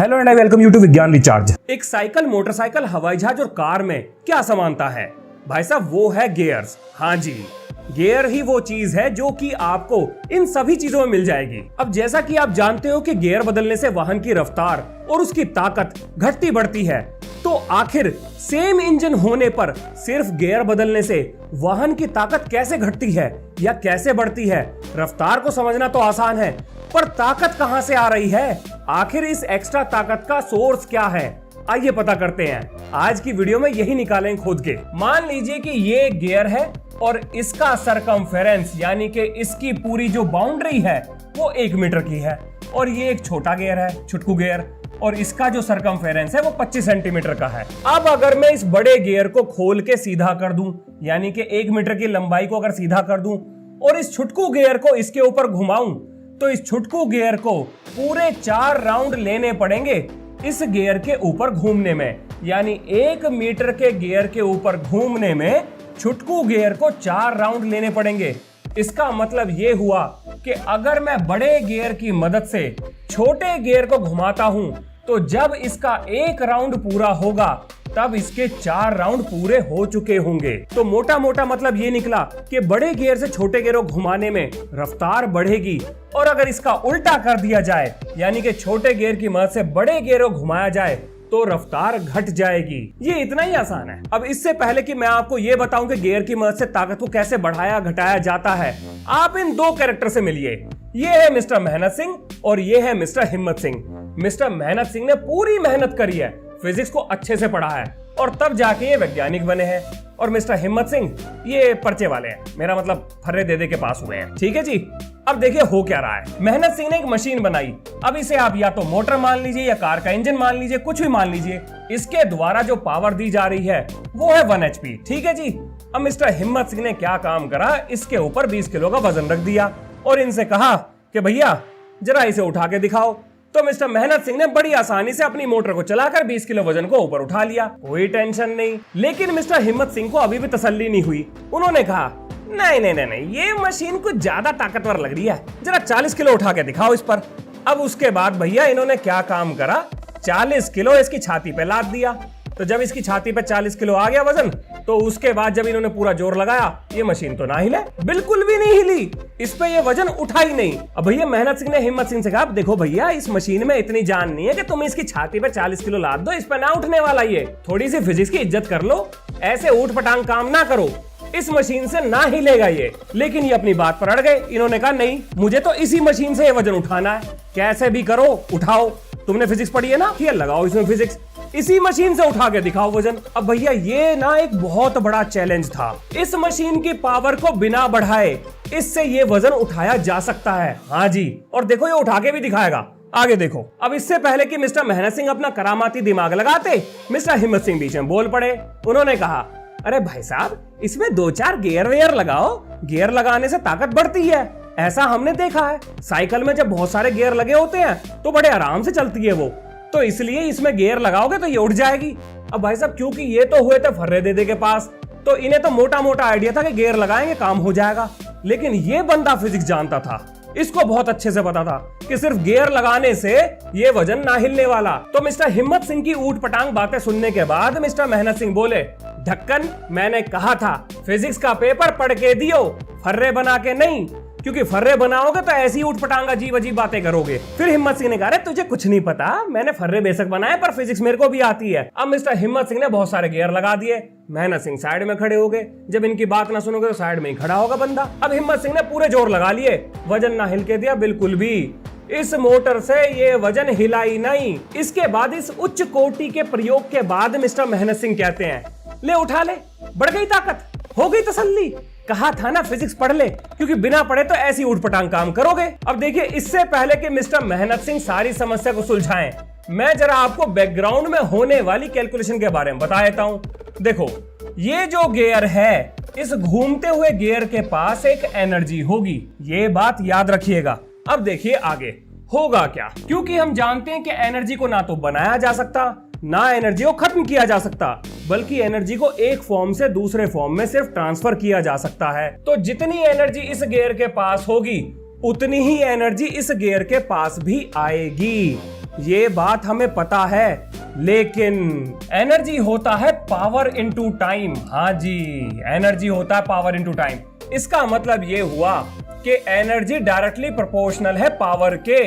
Hello and I welcome you to Vigyan recharge. एक cycle, motorcycle, हवाई जहाज और कार में क्या समानता है भाई साहब? वो है गियर्स। हाँ जी, गियर ही वो चीज है जो कि आपको इन सभी चीजों में मिल जाएगी। अब जैसा कि आप जानते हो कि गियर बदलने से वाहन की रफ्तार और उसकी ताकत घटती बढ़ती है, तो आखिर सेम इंजन होने पर सिर्फ गियर बदलने से वाहन की ताकत कैसे घटती है या कैसे बढ़ती है? रफ्तार को समझना तो आसान है, पर ताकत कहां से आ रही है? आखिर इस एक्स्ट्रा ताकत का सोर्स क्या है? आइए पता करते हैं। आज की वीडियो में यही निकालेंगे खुद के। मान लीजिए कि ये गियर है और इसका सरकमफेरेंस यानी कि इसकी पूरी जो बाउंड्री है वो 1 मीटर की है, और ये एक छोटा गियर है, छुटकू गियर, और इसका जो सरकमफेरेंस है वो 25 सेंटीमीटर का है। अब अगर मैं इस बड़े गियर को खोल के सीधा कर दूं, यानी कि 1 मीटर की लंबाई को अगर सीधा कर दूं और इस छुटकू गियर को इसके ऊपर घुमाऊं, तो इस छुटकू गियर को पूरे 4 राउंड लेने पड़ेंगे इस गियर के ऊपर घूमने में। यानी 1 मीटर के गियर के ऊपर घूमने में छुटकू गियर को 4 राउंड लेने पड़ेंगे। इसका मतलब ये हुआ कि अगर मैं बड़े गियर की मदद से छोटे गियर को घुमाता हूं, तो जब इसका 1 राउंड पूरा होगा तब इसके 4 राउंड पूरे हो चुके होंगे। तो मोटा मोटा मतलब ये निकला कि बड़े गियर से छोटे गियर को घुमाने में रफ्तार बढ़ेगी, और अगर इसका उल्टा कर दिया जाए, यानी कि छोटे गियर की मदद से बड़े गियर को घुमाया जाए, तो रफ्तार घट जाएगी। ये इतना ही आसान है। अब इससे पहले कि मैं आपको ये बताऊं कि गियर की मदद से ताकत को कैसे बढ़ाया घटाया जाता है, आप इन 2 कैरेक्टर से मिलिए। ये है मिस्टर मेहनत सिंह और ये है मिस्टर हिम्मत सिंह। मिस्टर मेहनत सिंह ने पूरी मेहनत करी है, फिजिक्स को अच्छे से पढ़ा है, और तब जाके ये वैज्ञानिक बने हैं। और मिस्टर हिम्मत सिंह ये पर्चे वाले हैं, मेरा मतलब फर्रे दे के पास हुए हैं। ठीक है जी। अब देखिए हो क्या रहा है। मेहनत सिंह ने एक मशीन बनाई। अब इसे आप या तो मोटर मान लीजिए या कार का इंजन मान लीजिए, कुछ भी मान लीजिए। इसके द्वारा जो पावर दी जा रही है वो है 1 HP। ठीक है जी। अब मिस्टर हिम्मत सिंह ने क्या काम करा, इसके ऊपर 20 किलो का वजन रख दिया और इनसे कहा कि भैया जरा इसे उठा के दिखाओ। तो मिस्टर मेहनत सिंह ने बड़ी आसानी से अपनी मोटर को चलाकर 20 किलो वजन को ऊपर उठा लिया, कोई टेंशन नहीं। लेकिन मिस्टर हिम्मत सिंह को अभी भी तसल्ली नहीं हुई। उन्होंने कहा नहीं नहीं नहीं नहीं, ये मशीन कुछ ज्यादा ताकतवर लग रही है, जरा 40 किलो उठा के दिखाओ इस पर। अब उसके बाद भैया इन्होंने क्या काम करा, 40 किलो इसकी छाती पे लाद दिया। तो जब इसकी छाती पे 40 किलो आ गया वजन, तो उसके बाद जब इन्होंने पूरा जोर लगाया, ये मशीन तो ना हिले, बिल्कुल भी नहीं हिली, इस पे ये वजन उठा ही नहीं। अब भैया मेहनत सिंह ने हिम्मत सिंह से कहा, देखो भैया इस मशीन में इतनी जान नहीं है कि तुम इसकी छाती पे 40 किलो लाद दो, इस पे ना उठने वाला ये। थोड़ी सी फिजिक्स की इज्जत कर लो, ऐसे ऊट पटांग काम ना करो, इस मशीन से ना हिलेगा ये। लेकिन ये अपनी बात पर अड़ गए। इन्होंने कहा नहीं, मुझे तो इसी मशीन से ये वजन उठाना है, कैसे भी करो उठाओ। तुमने फिजिक्स पढ़ी है ना, ये लगाओ इसमें फिजिक्स, इसी मशीन से उठा के दिखाओ वजन। अब भैया ये ना एक बहुत बड़ा चैलेंज था। इस मशीन की पावर को बिना बढ़ाए इससे ये वजन उठाया जा सकता है। हाँ जी, और देखो ये उठा के भी दिखाएगा, आगे देखो। अब इससे पहले कि मिस्टर मेहनत सिंह अपना करामाती दिमाग लगाते, मिस्टर हिम्मत सिंह बीच में बोल पड़े। उन्होंने कहा, अरे भाई साहब इसमें 2-4 गियर वेयर लगाओ, गियर लगाने से ताकत बढ़ती है, ऐसा हमने देखा है। साइकिल में जब बहुत सारे गियर लगे होते हैं तो बड़े आराम से चलती है वो, तो इसलिए इसमें गियर लगाओगे तो ये उठ जाएगी। अब भाई साहब क्योंकि ये तो हुए थे फर्रे दे के पास, तो इन्हें तो मोटा मोटा आइडिया था कि गियर लगाएंगे काम हो जाएगा। लेकिन ये बंदा फिजिक्स जानता था, इसको बहुत अच्छे से पता था कि सिर्फ गियर लगाने से ये वजन ना हिलने वाला। तो मिस्टर हिम्मत सिंह की ऊट पटांग बातें सुनने के बाद मिस्टर मेहनत सिंह बोले, ढक्कन मैंने कहा था फिजिक्स का पेपर पढ़ के दियो, फर्रे बना के नहीं, क्योंकि फर्रे बनाओगे तो ऐसी ऊट पटांग अजीब अजीब बातें करोगे। फिर हिम्मत सिंह ने कहा, तुझे कुछ नहीं पता, मैंने फर्रे बेशक बनाए पर फिजिक्स मेरे को भी आती है। अब मिस्टर हिम्मत सिंह ने बहुत सारे गियर लगा दिए। मेहनत सिंह साइड में खड़े हो गए। जब इनकी बात ना सुनोगे तो साइड में ही खड़ा होगा बंदा। अब हिम्मत सिंह ने पूरे जोर लगा लिए, वजन ना हिल के दिया बिल्कुल भी। इस मोटर से ये वजन हिला ही नहीं। इसके बाद इस उच्च कोटि के प्रयोग के बाद मिस्टर मेहनत सिंह कहते हैं, ले उठा ले, बढ़ गई ताकत, हो गई तसल्ली, कहा था ना फिजिक्स पढ़ ले, क्योंकि बिना पढ़े तो ऐसी उठपटांग काम करोगे। अब देखिए इससे पहले कि मिस्टर मेहनत सिंह सारी समस्या को सुलझाएं, मैं जरा आपको बैकग्राउंड में होने वाली कैलकुलेशन के बारे में बता देता हूं। देखो ये जो गियर है, इस घूमते हुए गियर के पास एक एनर्जी होगी, ये बात याद रखिएगा। अब देखिए आगे होगा क्या, क्योंकि हम जानते हैं कि एनर्जी को ना तो बनाया जा सकता, ना एनर्जी को खत्म किया जा सकता, बल्कि एनर्जी को एक फॉर्म से दूसरे फॉर्म में सिर्फ ट्रांसफर किया जा सकता है। तो जितनी एनर्जी इस गियर के पास होगी, उतनी ही एनर्जी इस गियर के पास भी आएगी। ये बात हमें पता है, लेकिन एनर्जी होता है पावर इनटू टाइम। हाँ जी, एनर्जी होता है पावर इनटू टाइम। इसका मतलब ये हुआ कि एनर्जी डायरेक्टली प्रोपोर्शनल है पावर के।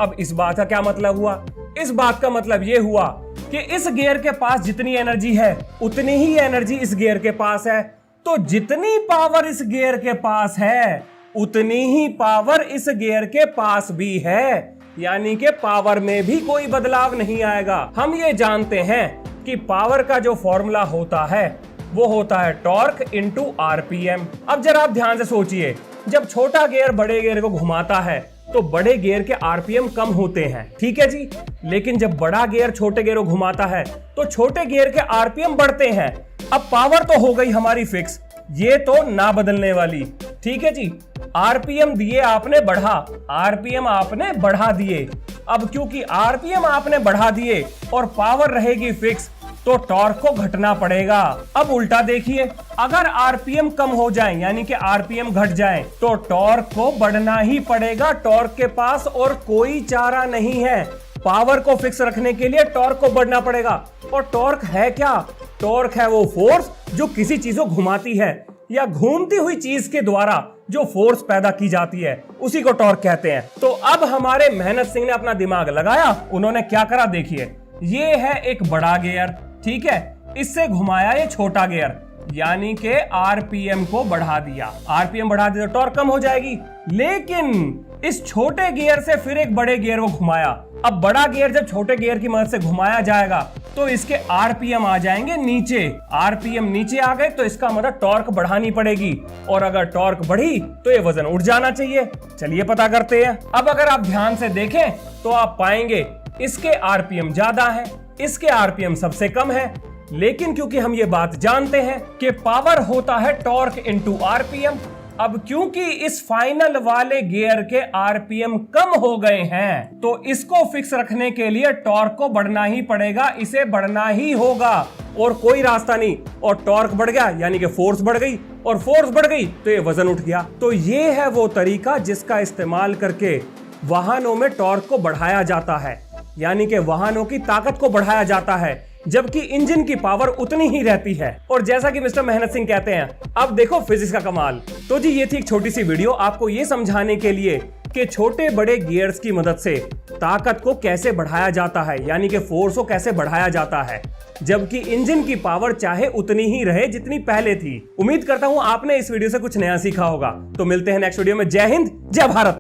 अब इस बात का क्या मतलब हुआ? इस बात का मतलब ये हुआ कि इस गियर के पास जितनी एनर्जी है उतनी ही एनर्जी इस गियर के पास है। तो जितनी पावर इस गियर के पास है उतनी ही पावर इस गियर के पास भी है, यानी कि पावर में भी कोई बदलाव नहीं आएगा। हम ये जानते हैं कि पावर का जो फॉर्मूला होता है वो होता है टॉर्क इनटू आरपीएम। अब जरा आप ध्यान से सोचिए, जब छोटा गियर बड़े गियर को घुमाता है तो बड़े गियर के आरपीएम कम होते हैं, ठीक है जी। लेकिन जब बड़ा गियर छोटे गियर को घुमाता है तो छोटे गियर के आरपीएम बढ़ते हैं। अब पावर तो हो गई हमारी फिक्स, ये तो ना बदलने वाली, ठीक है जी। आरपीएम दिए आपने बढ़ा, आरपीएम आपने बढ़ा दिए। अब क्योंकि आरपीएम आपने बढ़ा दिए और पावर रहेगी फिक्स, तो टॉर्क को घटना पड़ेगा। अब उल्टा देखिए, अगर आरपीएम कम हो जाए यानी कि आरपीएम घट जाए तो टॉर्क को बढ़ना ही पड़ेगा। टॉर्क के पास और कोई चारा नहीं है। पावर को फिक्स रखने के लिए टॉर्क को बढ़ना पड़ेगा। और टॉर्क है क्या? टॉर्क है वो फोर्स जो किसी चीज को घुमाती है या घूमती हुई चीज के द्वारा जो फोर्स पैदा की जाती है, उसी को टॉर्क कहते हैं। तो अब हमारे मेहनत सिंह ने अपना दिमाग लगाया। उन्होंने क्या करा देखिए, ये है एक बड़ा गियर, ठीक है, इससे घुमाया ये छोटा गियर, यानी कि आरपीएम को बढ़ा दिया। आरपीएम बढ़ा दिया तो टॉर्क कम हो जाएगी। लेकिन इस छोटे गियर से फिर एक बड़े गियर को घुमाया। अब बड़ा गियर जब छोटे गियर की मदद से घुमाया जाएगा तो इसके आरपीएम आ जाएंगे नीचे। आरपीएम नीचे आ गए तो इसका मतलब टॉर्क बढ़ानी पड़ेगी, और अगर टॉर्क बढ़ी तो ये वजन उठ जाना चाहिए। चलिए पता करते हैं। अब अगर आप ध्यान से देखें तो आप पाएंगे इसके आरपीएम ज्यादा है, इसके आरपीएम सबसे कम है। लेकिन क्योंकि हम ये बात जानते हैं कि पावर होता है टॉर्क इनटू आरपीएम, अब क्योंकि इस फाइनल वाले गियर के आरपीएम कम हो गए हैं तो इसको फिक्स रखने के लिए टॉर्क को बढ़ना ही पड़ेगा, इसे बढ़ना ही होगा और कोई रास्ता नहीं। और टॉर्क बढ़ गया यानी कि फोर्स बढ़ गई, और फोर्स बढ़ गई तो ये वजन उठ गया। तो ये है वो तरीका जिसका इस्तेमाल करके वाहनों में टॉर्क को बढ़ाया जाता है, यानी कि वाहनों की ताकत को बढ़ाया जाता है, जबकि इंजन की पावर उतनी ही रहती है। और जैसा कि मिस्टर मेहनत सिंह कहते हैं, अब देखो फिजिक्स का कमाल। तो जी ये थी एक छोटी सी वीडियो आपको ये समझाने के लिए कि छोटे बड़े गियर्स की मदद से ताकत को कैसे बढ़ाया जाता है, यानी कि फोर्स को कैसे बढ़ाया जाता है, जबकि इंजन की पावर चाहे उतनी ही रहे जितनी पहले थी। उम्मीद करता हूं आपने इस वीडियो से कुछ नया सीखा होगा। तो मिलते हैं नेक्स्ट वीडियो में। जय हिंद, जय भारत।